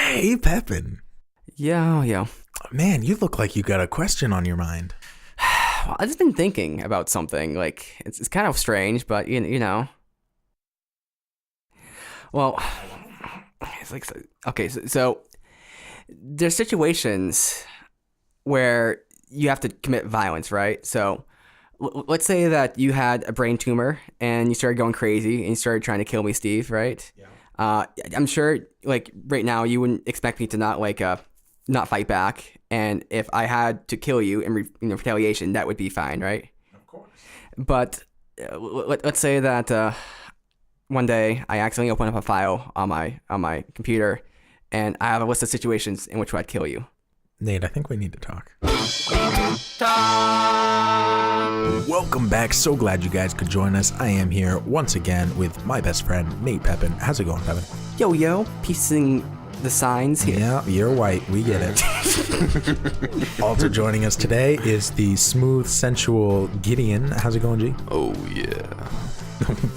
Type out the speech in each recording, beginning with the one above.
Hey, Pepin. Yo. Man, you look like you got a question on your mind. Well, I've just been thinking about something. Like, it's kind of strange, but you know. Well, it's like, okay, so there's situations where you have to commit violence, right? So let's say that you had a brain tumor and you started going crazy and you started trying to kill me, Steve, right? Yeah. I'm sure, like, right now you wouldn't expect me to not fight back, and if I had to kill you in retaliation, that would be fine, right? Of course. But let's say that one day I accidentally open up a file on my computer, and I have a list of situations in which I'd kill you. Nate, I think we need to talk. Welcome back. So glad you guys could join us. I am here once again with my best friend, Nate Pepin. How's it going, Pepin? Yo, piecing the signs here. Yeah, you're white. We get it. Also joining us today is the smooth, sensual Gideon. How's it going, G? Oh, yeah.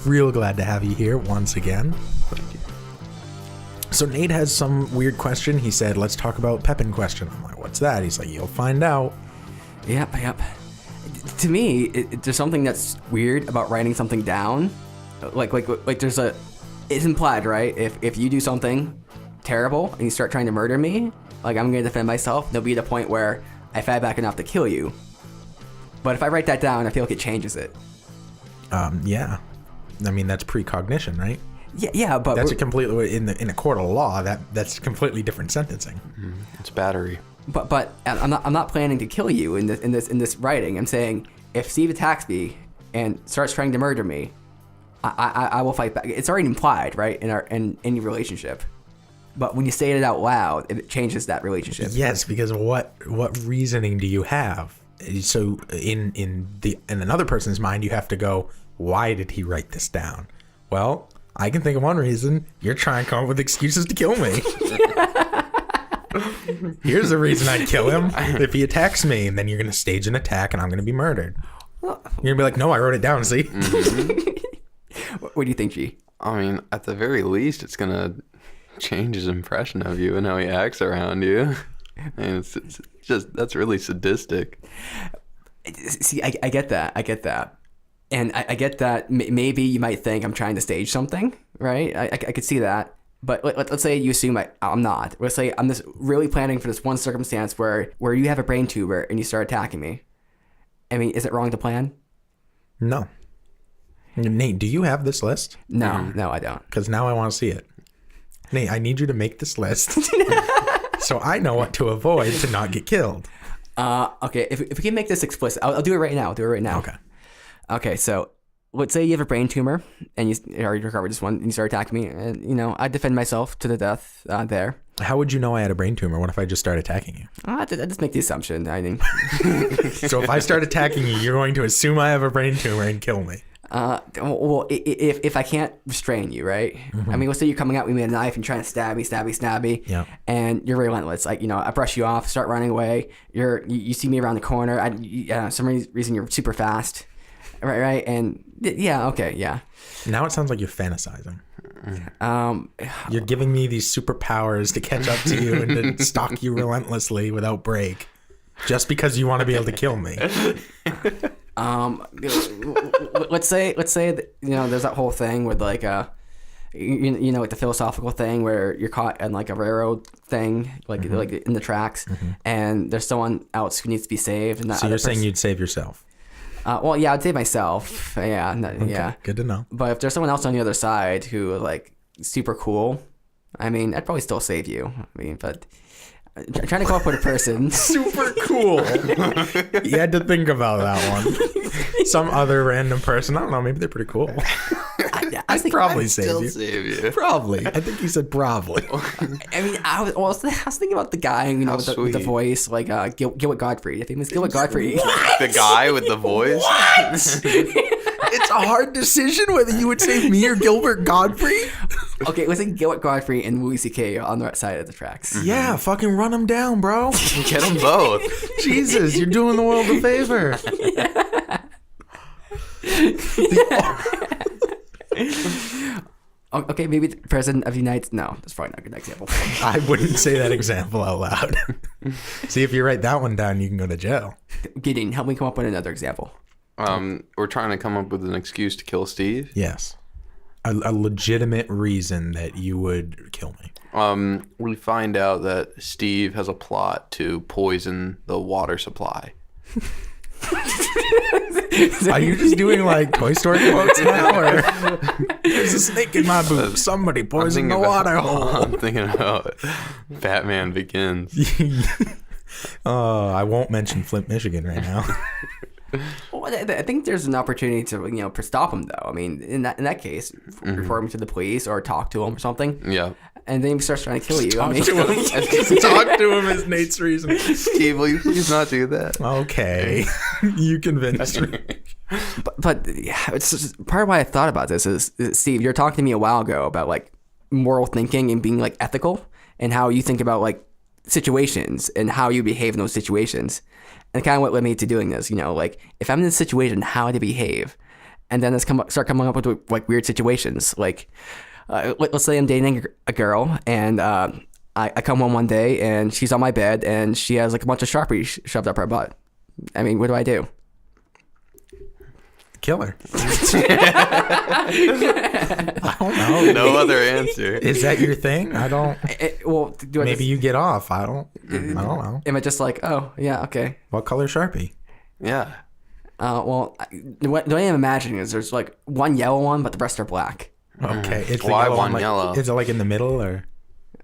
Real glad to have you here once again. Thank you. So Nate has some weird question. He said, let's talk about Pepin question. I'm like, what's that? He's like, you'll find out. Yep. To me, there's something that's weird about writing something down. Like there's it's implied, right? If you do something terrible and you start trying to murder me, like, I'm going to defend myself, there'll be the point where I fight back enough to kill you. But if I write that down, I feel like it changes it. Yeah. I mean, that's precognition, right? Yeah, but That's a completely in a court of law. That's completely different sentencing. It's battery. But I'm not planning to kill you in this writing. I'm saying if Steve attacks me and starts trying to murder me, I will fight back. It's already implied, right, in any relationship. But when you say it out loud, it changes that relationship. Yes, because what reasoning do you have? So in another person's mind, you have to go, why did he write this down? Well, I can think of one reason. You're trying to come up with excuses to kill me. Here's the reason I'd kill him. If he attacks me, and then you're going to stage an attack and I'm going to be murdered. You're going to be like, no, I wrote it down, see? Mm-hmm. What do you think, G? I mean, at the very least, it's going to change his impression of you and how he acts around you. And it's just, that's really sadistic. See, I get that. And I get that maybe you might think I'm trying to stage something, right? I could see that. But let's say you assume I'm not. Let's say I'm just really planning for this one circumstance where you have a brain tumor and you start attacking me. I mean, is it wrong to plan? No. Nate, do you have this list? No, I don't. Because now I want to see it. Nate, I need you to make this list so I know what to avoid to not get killed. Okay, if we can make this explicit, I'll do it right now. Okay, so let's say you have a brain tumor and you already recovered this one and you start attacking me, and I defend myself to the death there. How would you know I had a brain tumor? What if I just start attacking you? I just make the assumption. I mean, so if I start attacking you, you're going to assume I have a brain tumor and kill me. Well, if I can't restrain you, right? Mm-hmm. I mean, let's say you're coming at me with a knife and trying to stab me, yeah, and you're relentless. Like, I brush you off, start running away. You see me around the corner. Some reason you're super fast. Right, and yeah, okay, yeah. Now it sounds like you're fantasizing. You're giving me these superpowers to catch up to you and to stalk you relentlessly without break, just because you want to be able to kill me. Let's say that, there's that whole thing with like like the philosophical thing where you're caught in like a railroad thing, like mm-hmm. like in the tracks, mm-hmm. and there's someone else who needs to be saved. And so you're saying you'd save yourself? Well, yeah, I'd save myself. Yeah, okay, yeah. Good to know. But if there's someone else on the other side who is like super cool, I mean, I'd probably still save you. I mean, but I'm trying to come up with a person. Super cool. You had to think about that one. Some other random person. I don't know. Maybe they're pretty cool. I'd probably save you. Probably. I think you said probably. I mean, I was thinking about the guy, with the voice, like Gilbert Gottfried. I think it was Gilbert Gottfried. The guy with the voice? What? It's a hard decision whether you would save me or Gilbert Gottfried. Okay, it was like Gilbert Gottfried and Louis C.K. on the right side of the tracks. Mm-hmm. Yeah, fucking run them down, bro. Get them both. Jesus, you're doing the world a favor. Okay, maybe the president of the United. No, that's probably not a good example. I wouldn't say that example out loud. See, if you write that one down, you can go to jail. Gideon, help me come up with another example. We're trying to come up with an excuse to kill Steve. Yes. A legitimate reason that you would kill me. We find out that Steve has a plot to poison the water supply. Are you just doing like Toy Story quotes now? Or there's a snake in my boot. Somebody poisoned the water hole. I'm thinking about Batman Begins. I won't mention Flint, Michigan right now. Well, I think there's an opportunity to stop him though. I mean, in that case, refer him to the police or talk to him or something. Yeah. And then he starts trying to kill you. Talk to him is Nate's reason. Steve, will you please not do that? Okay. You convinced me. But yeah, it's just, part of why I thought about this is Steve, you were talking to me a while ago about like moral thinking and being like ethical and how you think about like situations and how you behave in those situations. And kind of what led me to doing this, like if I'm in this situation, how to behave. And then start coming up with like weird situations. Like, let's say I'm dating a girl and I come home one day and she's on my bed and she has like a bunch of Sharpies shoved up her butt. I mean, what do I do? Kill her. I don't know. No other answer. Is that your thing? I don't. Well, Maybe you get off. I don't know. Am I just like, oh yeah, okay? What color Sharpie? Yeah. Well, what I am imagining is there's like one yellow one, but the rest are black. Okay. It's the Why yellow one like, yellow? Is it like in the middle or?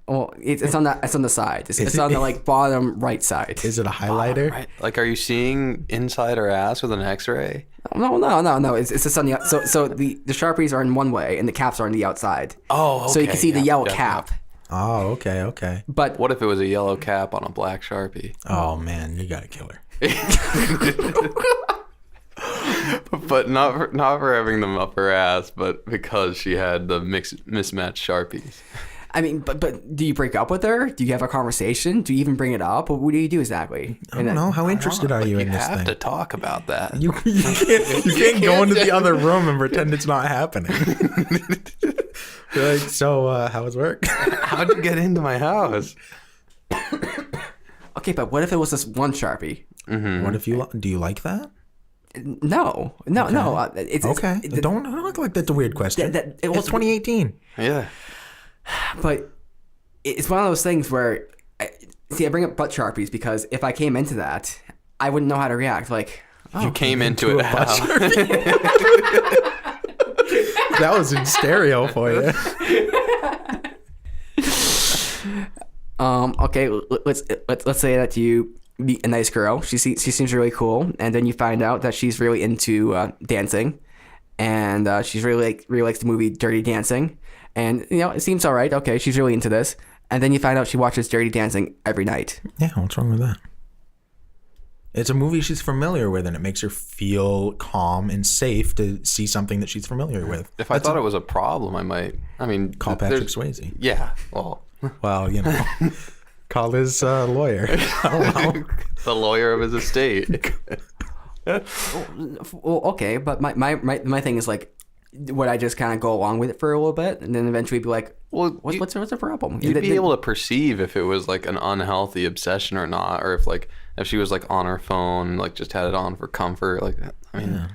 Well, it's on the side. It's on the like bottom right side. Is it a highlighter? Right. Like, are you seeing inside her ass with an X-ray? No. It's just on the so the Sharpies are in one way and the caps are on the outside. Oh, okay. So you can see the yellow Yeah. cap. Oh, okay. But What if it was a yellow cap on a black Sharpie? Oh man, you gotta kill her. But not for having them up her ass, but because she had the mismatched Sharpies. I mean, but do you break up with her? Do you have a conversation? Do you even bring it up? What do you do exactly? I don't know. How interested are you in You this have thing? to talk about that. You can't go into the other room and pretend it's not happening. You're like, so how was work? How'd you get into my house? Okay, but what if it was this one Sharpie? What if do you like that? No. It's Okay. Don't look like that's a weird question. It was It's 2018. Yeah. But it's one of those things where, I bring up butt Sharpies because if I came into that, I wouldn't know how to react. Like, You came into it how? That was in stereo for you. Okay, let's say that you meet a nice girl. She seems really cool, and then you find out that she's really into dancing, and she's really likes the movie Dirty Dancing, and it seems all right. Okay, she's really into this, and then you find out she watches Dirty Dancing every night. Yeah, what's wrong with that? It's a movie she's familiar with, and it makes her feel calm and safe to see something that she's familiar with. If I thought it was a problem, I might. I mean, Call Patrick Swayze. Yeah. Well, call his lawyer. I don't know. the lawyer of his estate. Well, okay, but my thing is like, would I just kind of go along with it for a little bit, and then eventually be like, Well, what's the problem? You'd be able to perceive if it was like an unhealthy obsession or not, or if she was like on her phone, like just had it on for comfort, like I mean. Yeah.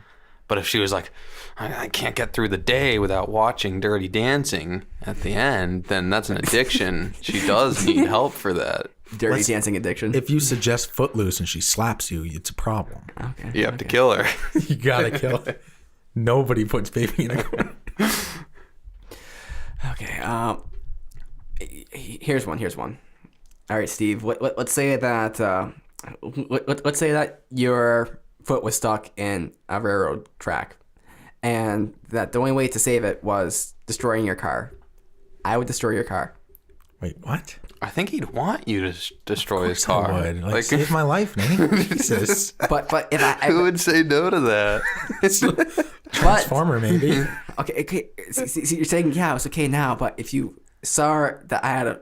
But if she was like, I can't get through the day without watching Dirty Dancing at the end, then that's an addiction. She does need help for that. Dirty Dancing addiction. If you suggest Footloose and she slaps you, it's a problem. Okay. You have to kill her. You gotta kill her. Nobody puts baby in a corner. Okay. Here's one. All right, Steve. Let's say that let's say that your foot was stuck in a railroad track, and that the only way to save it was destroying your car. I would destroy your car. Wait, what? I think he'd want you to destroy his I car. would. Like, save my life, Nate. Jesus. But if I Who would say no to that? Transformer, maybe. Okay. See, you're saying it's okay now, but if you saw that I had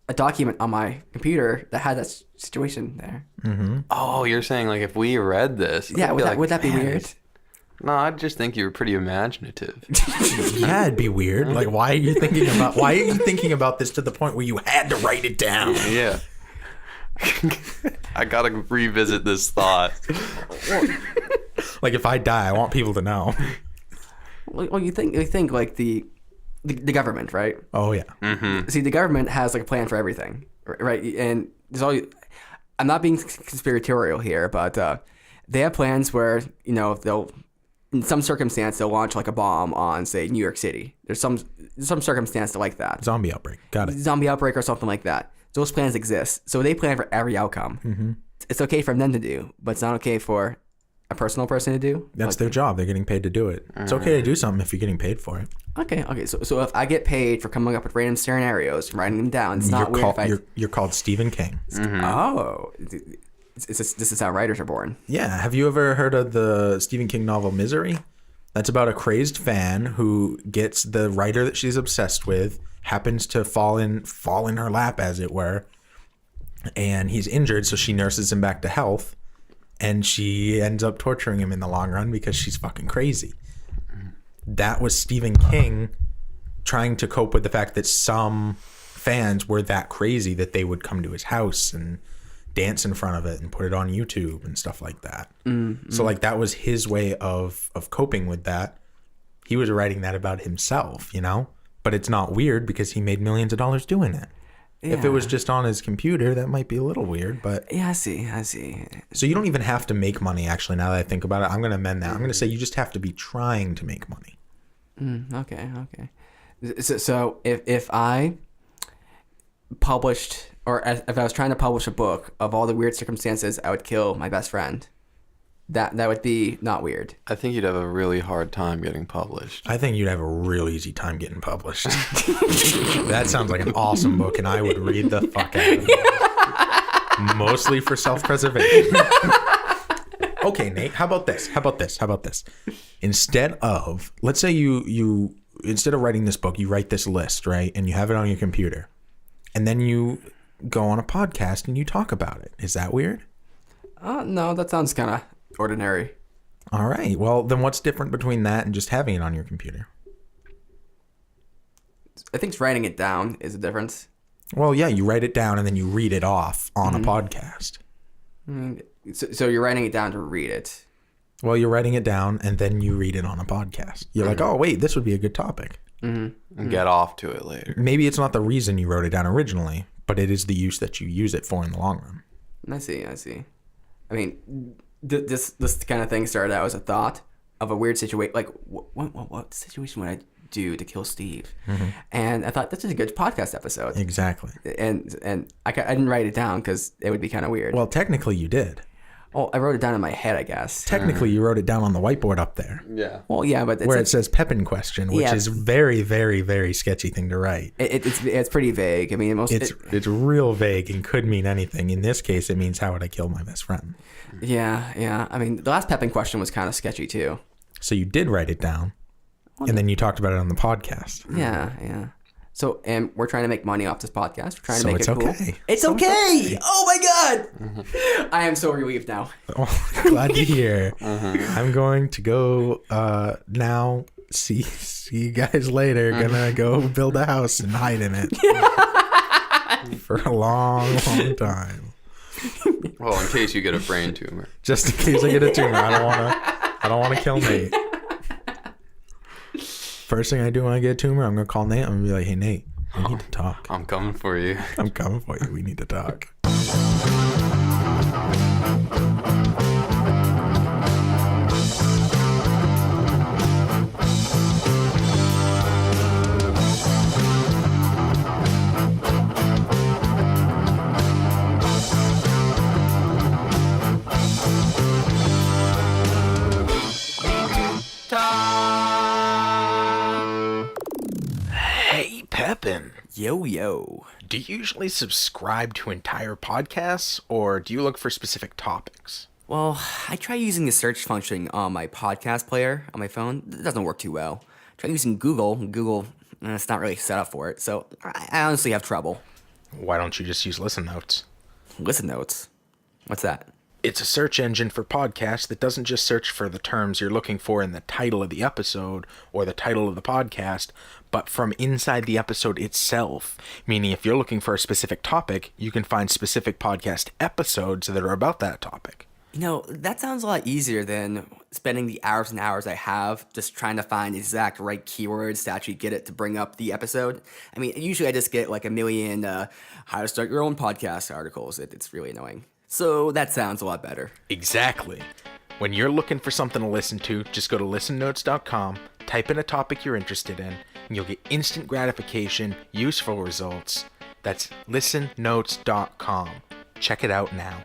a document on my computer that had that situation there. Oh, you're saying like if we read this, Yeah, would that be man, weird? No, I just think you were pretty imaginative. Yeah, it'd be weird. Like, why are you thinking about this to the point where you had to write it down? Yeah. I gotta revisit this thought. Like, if I die, I want people to know. Well, you think like the government, right? Oh yeah. Mm-hmm. See, the government has like a plan for everything, right? And there's all. I'm not being conspiratorial here, but they have plans where they'll, in some circumstance, they'll launch like a bomb on, say, New York City. There's some circumstance like that. Zombie outbreak. Got it. Zombie outbreak or something like that. Those plans exist, so they plan for every outcome. Mm-hmm. It's okay for them to do, but it's not okay for a personal person to do. That's their job. They're getting paid to do it. It's okay to do something if you're getting paid for it. Okay. So if I get paid for coming up with random scenarios, writing them down, it's not weird if I... You're called Stephen King. Mm-hmm. Oh. This is how writers are born. Yeah. Have you ever heard of the Stephen King novel Misery? That's about a crazed fan who gets the writer that she's obsessed with, happens to fall in her lap, as it were, and he's injured, so she nurses him back to health, and she ends up torturing him in the long run because she's fucking crazy. That was Stephen King trying to cope with the fact that some fans were that crazy that they would come to his house and dance in front of it and put it on YouTube and stuff like that. Mm-hmm. So like that was his way of coping with that. He was writing that about himself, but it's not weird because he made millions of dollars doing it. Yeah. If it was just on his computer, that might be a little weird, but yeah, I see. So you don't even have to make money. Actually, now that I think about it, I'm going to amend that. I'm going to say you just have to be trying to make money. Okay. So if I published, or if I was trying to publish a book of all the weird circumstances I would kill my best friend, that would be not weird. I think you'd have a really hard time getting published. I think you'd have a real easy time getting published. That sounds like an awesome book, and I would read the fuck out of it. Mostly for self-preservation. Okay, Nate, how about this? Instead of, let's say you instead of writing this book, you write this list, right? And you have it on your computer. And then you go on a podcast and you talk about it. Is that weird? No, that sounds kind of ordinary. All right. Well, then what's different between that and just having it on your computer? I think writing it down is a difference. Well, yeah, you write it down and then you read it off on a podcast. So you're writing it down to read it. Well, you're writing it down and then you read it on a podcast. You're like, oh, wait, this would be a good topic. And get off to it later. Maybe it's not the reason you wrote it down originally, but it is the use that you use it for in the long run. I see. I mean, this kind of thing started out as a thought of a weird situation. Like, what situation would I do to kill Steve? Mm-hmm. And I thought, this is a good podcast episode. Exactly. And I didn't write it down because it would be kind of weird. Well, technically you did. Oh, I wrote it down in my head, I guess. Technically, you wrote it down on the whiteweboard up there. Yeah. Well, yeah, but where it says Pepin question, which is very, very, very sketchy thing to write. It's pretty vague. I mean, it's real vague and could mean anything. In this case, it means how would I kill my best friend? Yeah. I mean, the last Pepin question was kind of sketchy too. So you did write it down, and then you talked about it on the podcast. Yeah. So, and we're trying to make money off this podcast. We're trying to make it cool. Okay. It's okay. Oh my God. I am so relieved now. Oh, glad to hear. I'm going to go now. See you guys later. Gonna go build a house and hide in it for a long time. Well, in case you get a brain tumor. Just in case I get a tumor. I don't wanna kill Nate. First thing I do when I get a tumor, I'm going to call Nate. I'm going to be like, hey, Nate, we need to talk. I'm coming for you. We need to talk. Pepin. Yo. Do you usually subscribe to entire podcasts, or do you look for specific topics? Well, I try using the search function on my podcast player on my phone. It doesn't work too well. Try using Google. Google, it's not really set up for it, so I honestly have trouble. Why don't you just use Listen Notes? Listen Notes? What's that? It's a search engine for podcasts that doesn't just search for the terms you're looking for in the title of the episode or the title of the podcast, but from inside the episode itself. Meaning if you're looking for a specific topic, you can find specific podcast episodes that are about that topic. You know, that sounds a lot easier than spending the hours and hours I have just trying to find exact right keywords to actually get it to bring up the episode. I mean, usually I just get like a million how to start your own podcast articles. It's really annoying. So that sounds a lot better. Exactly. When you're looking for something to listen to, just go to listennotes.com, type in a topic you're interested in, and you'll get instant gratification, useful results. That's listennotes.com. Check it out now.